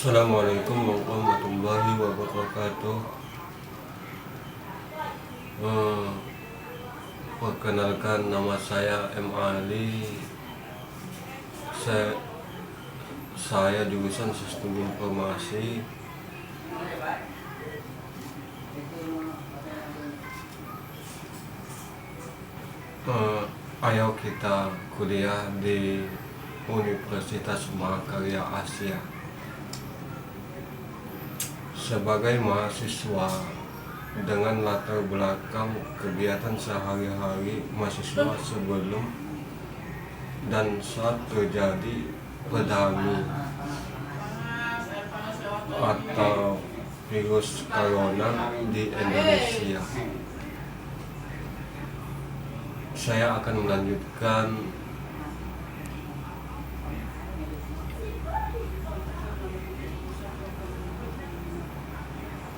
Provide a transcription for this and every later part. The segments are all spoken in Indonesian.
Assalamualaikum warahmatullahi wabarakatuh. Eh, Perkenalkan, nama saya M. Ali. Saya, saya jurusan Sistem Informasi. Ayo kita kuliah di Universitas Mahakarya Asia. Sebagai mahasiswa dengan latar belakang kegiatan sehari-hari mahasiswa sebelum dan saat terjadi pandemi atau virus corona di Indonesia, saya akan melanjutkan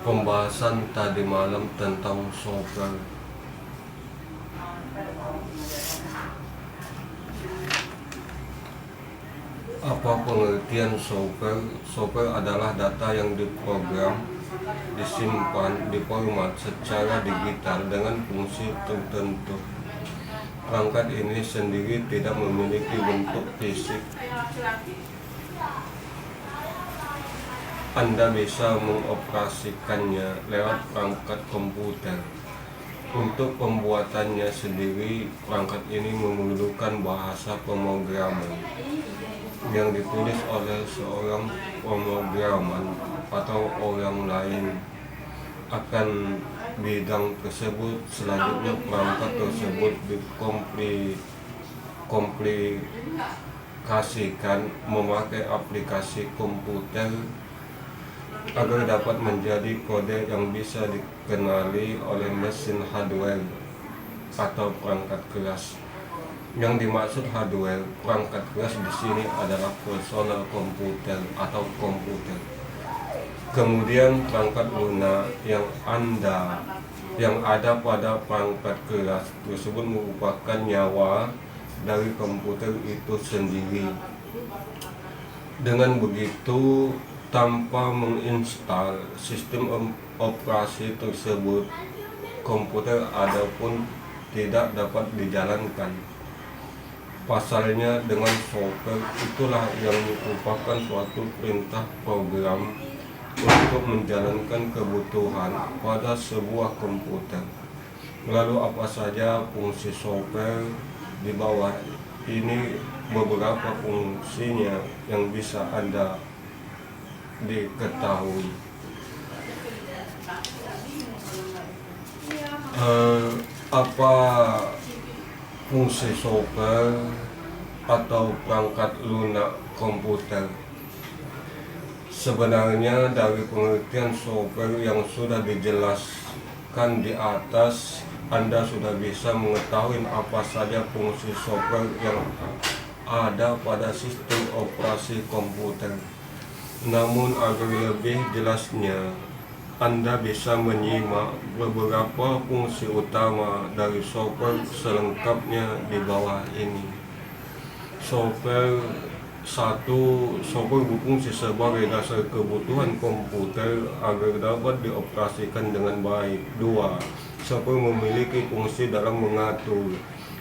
pembahasan tadi malam tentang software. Apa pengertian software? Software adalah data yang diprogram, disimpan di format secara digital dengan fungsi tertentu. Perangkat ini sendiri tidak memiliki bentuk fisik. Anda bisa mengoperasikannya lewat perangkat komputer. Untuk pembuatannya sendiri, perangkat ini memerlukan bahasa pemrograman yang ditulis oleh seorang pemrograman atau orang lain akan bidang tersebut. Selanjutnya, perangkat tersebut dikomplikasikan memakai aplikasi komputer agar dapat menjadi kode yang bisa dikenali oleh mesin hardware atau perangkat keras. Yang dimaksud hardware perangkat keras di sini adalah personal komputer atau komputer. Kemudian perangkat lunak yang ada pada perangkat keras tersebut merupakan nyawa dari komputer itu sendiri. Dengan begitu, tanpa menginstal sistem operasi tersebut, komputer adapun tidak dapat dijalankan. Pasalnya, dengan software itulah yang merupakan suatu perintah program untuk menjalankan kebutuhan pada sebuah komputer. Lalu apa saja fungsi software? Di bawah ini beberapa fungsinya yang bisa Anda diketahui. Apa fungsi software atau perangkat lunak komputer? Sebenarnya dari pengertian software yang sudah dijelaskan di atas, Anda sudah bisa mengetahui apa saja fungsi software yang ada pada sistem operasi komputer. Namun agar lebih jelasnya, Anda bisa menyimak beberapa fungsi utama dari software selengkapnya di bawah ini. Software 1. Software berfungsi sebagai dasar kebutuhan komputer agar dapat dioperasikan dengan baik. 2. Software memiliki fungsi dalam mengatur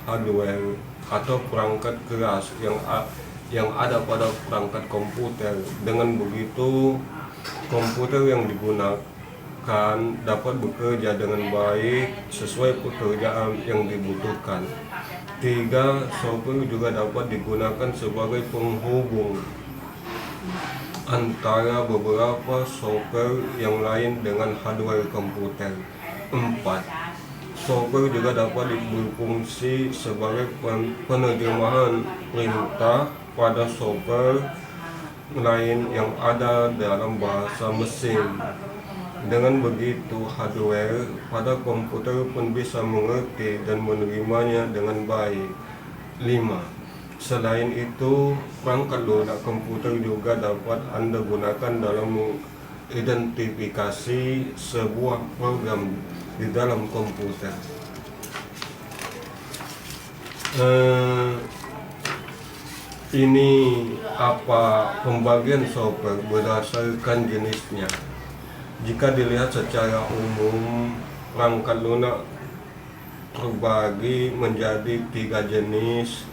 hardware atau perangkat keras yang ada pada perangkat komputer. Dengan begitu, komputer yang digunakan dapat bekerja dengan baik sesuai pekerjaan yang dibutuhkan. 3. Software juga dapat digunakan sebagai penghubung antara beberapa software yang lain dengan hardware komputer. 4. Software juga dapat berfungsi sebagai penerjemahan perintah pada software lain yang ada dalam bahasa mesin. Dengan begitu, hardware pada komputer pun bisa mengerti dan menerimanya dengan baik. 5. Selain itu, perangkat lunak komputer juga dapat Anda gunakan dalam mengidentifikasi sebuah program di dalam komputer. ini apa pembagian software berdasarkan jenisnya. Jika dilihat secara umum, perangkat lunak terbagi menjadi 3 jenis.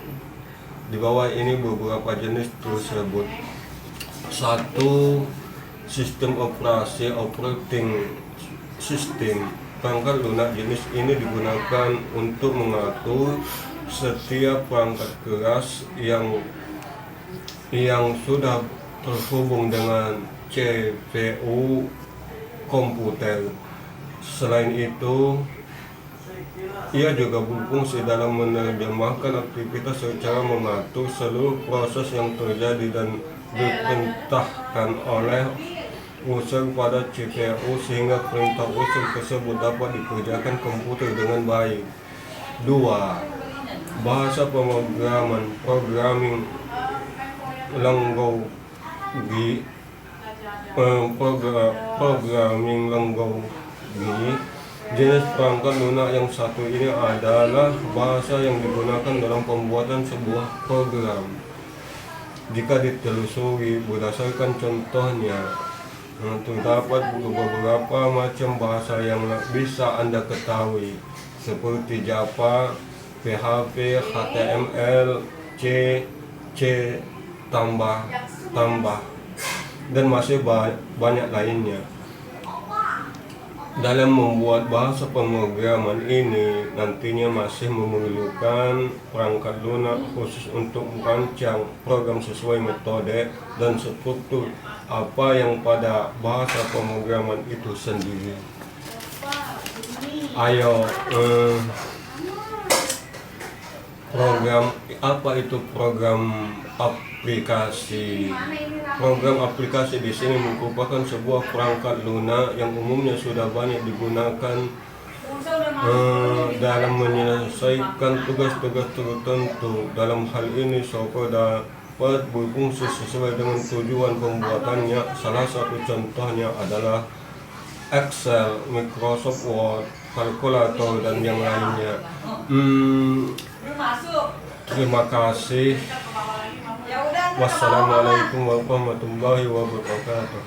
Di bawah ini beberapa jenis tersebut. 1. Sistem operasi operating system. Perangkat lunak jenis ini digunakan untuk mengatur setiap perangkat keras yang sudah terhubung dengan CPU komputer. Selain itu, ia juga berfungsi dalam menerjemahkan aktivitas secara mengatur seluruh proses yang terjadi dan diperintahkan oleh unsur pada CPU sehingga perintah unsur tersebut dapat dikerjakan komputer dengan baik. 2. Bahasa pemrograman programming language. Jenis perangkat lunak yang satu ini adalah bahasa yang digunakan dalam pembuatan sebuah program. Jika ditelusuri berdasarkan contohnya, terdapat beberapa macam bahasa yang bisa Anda ketahui, seperti Java, PHP, HTML, C++, dan masih banyak lainnya. Dalam membuat bahasa pemrograman ini nantinya masih memerlukan perangkat lunak khusus untuk merancang program sesuai metode dan struktur apa yang pada bahasa pemrograman itu sendiri. Ayo, program apa itu program aplikasi? Program aplikasi di sini merupakan sebuah perangkat lunak yang umumnya sudah banyak digunakan dalam menyelesaikan tugas-tugas tertentu. Dalam hal ini, software dapat berfungsi sesuai dengan tujuan pembuatannya. Salah satu contohnya adalah Excel, Microsoft Word, kalkulator, dan yang lainnya. Terima kasih. Wassalamualaikum warahmatullahi wabarakatuh.